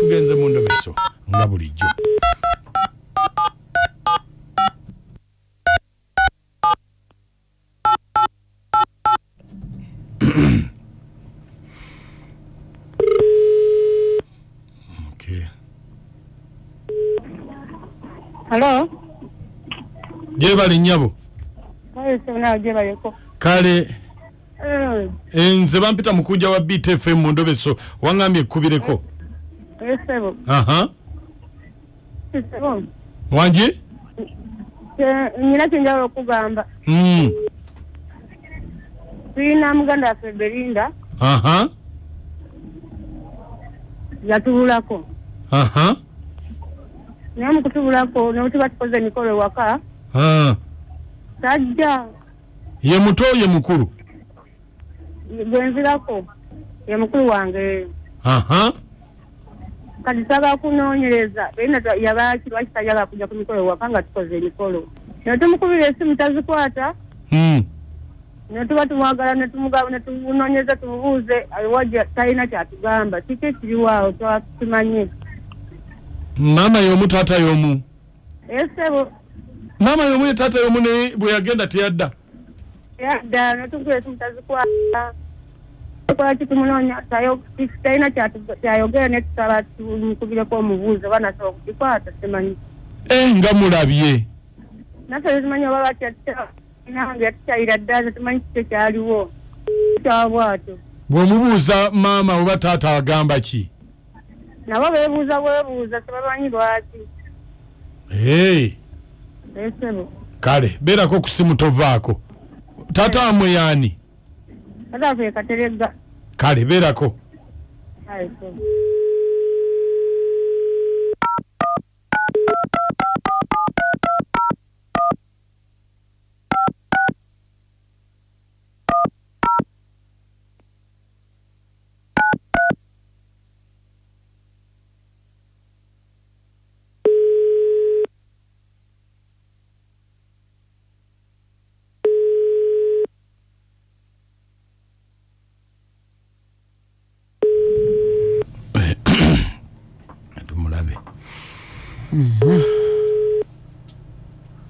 tugenze mu ndobeso nga bulijjo. Okay. Hello. Jebali nyabo. Kale nze bampita mukunja wa BTFM mu ndobeso wangambye kubireko. Sebo. Aha. Sebo. Wanje? Nyina kinjalo okugamba. Tuyina muganda waffe Belinda. Aha. Yatubulako. Aha. Naye mu kutubulako n'otuba tukoze emikolo ewaka. Tajja. Ye muto ye mukulu? Gwenzirako. Ye mukulu wange. Aha. Kati taba kunoonyereza. Belinda yabaki lwaki tajjala kujja ku mikolo ewaka nga tukoze emikolo. Netumukubira esimu tazikwata. Netuba tumwagala netumugaba netunoonyeza tumubuuze aliwajja talina kyatugamba. Kiki ekiriwaawo twakimanye. Mama y'omu taata y'omu. Sebo. Mama y'omu ye taata y'omu ne bwe yagenda teyadda. Yadda netumukubira esimu tazikwata. Tukola kitumunonya talina kyayogera netusaba tumukubireko omubuuze banasobola okukikwata simanyi. Nga mulabye. Naffe tumanyi oba batya nange yatukyayira ddala tumanyi kiki kyaliwo. Kyabwato. Bw'omubuuza maama oba taata agamba ki? Nabo beebuuza tebamanyi lwaki. Sebo. Kale beerako ku simu tovaako. Taata wamwe yaani? Taata waffe Kateregga. Kale beerako. Sebo.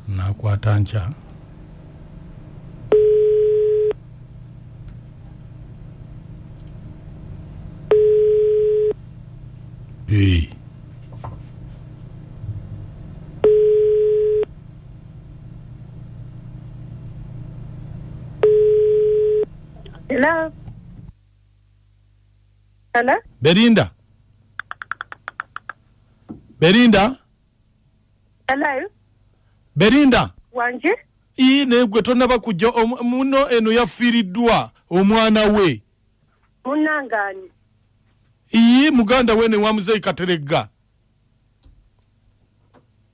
Nakwata ncha. Hello. Hello. Belinda. Hello. Belinda. Wanje? Ne gwe tonaba kujja muno eno yafiiriddwa omwana we. Munangani. Muganda we ne wamuzeyi Kateregga.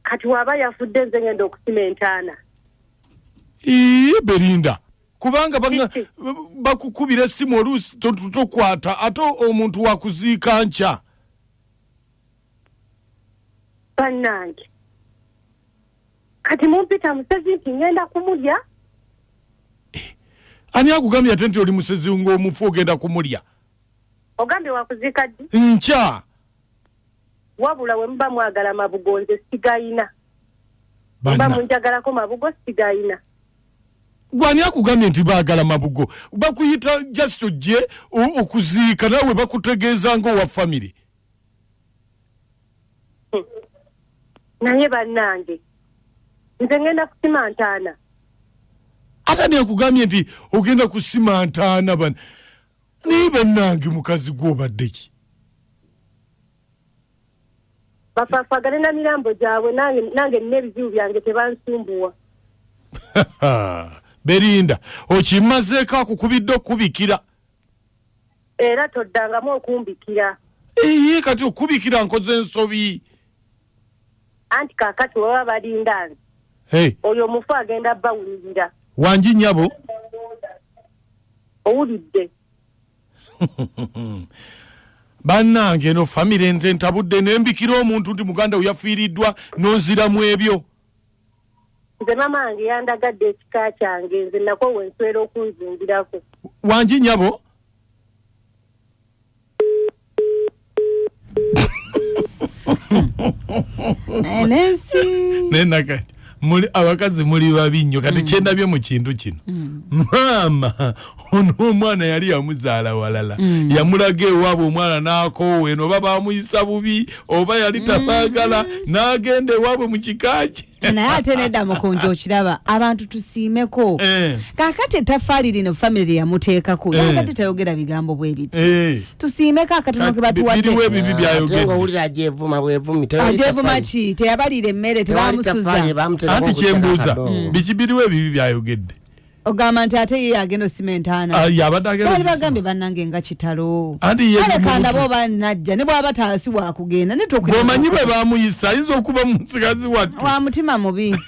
Kati waba yafudde nze ngenda okusimentaana. Belinda. Kubanga bakukubira essimu oluusi tokwata ate omuntu wakuziika nca. Bannange. Kati mumpita musezi nti ngenda kumulya. Ani akugambye ate nti oli musezi ng'omufu ogenda kumulya? Ogambye wakuziika ddi? Nca. Wabula we muba mwagala mabugo nze sigayina. Muba munjagalako mabugo sigayina. Gwani akugambye nti baagala mabugo? Bakuyita just ojje okuziika nawe bakutegeeza ng'owa family. Naye bannange. Nze ngenda kusimantaana. Ate ni akugambye nti ogenda kusimantaana bana. Ni bannange mukazi gw'obadde ki? Bafaafagane na mirambo gyabwe nange nina ebizibu byange tebansumbuwa. Belinda, okimazeeko akukubidde okubikira. Era toddangamu okumbikira. Kati okubikira nkoze ensobi. Anti kaakati baba balinda nze. Oyo omufu agenda bawulirira. Wanji nyabo? Owulidde. Bannange no family ntabudde nembikira omuntu nti muganda we yafiiriddwa noziramu ebyo. Nze mamange yandagadde ekika kyange nze nako wenswera okunzingirako. Wanji nyabo? Enesi. Nena kati. Muli abakazi muli babi nnyo kati kyendabye mu kintu kino. Mama ono omwana yali yamuzaala walala. Yamulaga ewaabwe omwana n'akoowa eno oba baamuyisa bubi oba yali tabaagala n'agenda ewaabwe mu kikaaki. Naye ate nedda mukonjo okiraba abantu tusiimeko. Kaakati ettaffaali lino famire yamuteekako yakati tayogera bigambo bwe biti. Tusiimeko akatono ke batuwadde. Biriwe bibi byayogedde. Owulira ajeevuma bwevumi. Ajeevuma ki teyabalira emmere tebamusuza. Anti kyembuuza biki biriwe bibi byayogedde. Ogamba nti ate ye agenda osimentaana. Yabadde agenda. Bali bagambye bannange nga kitalo. Andi ye. Kanda bo banajja ne bwaba taasi bwa kugenda ne tokwe. Bomanyi bwe baamuyisa ayinza okuba musigazi wattu. Wa mutima mubi.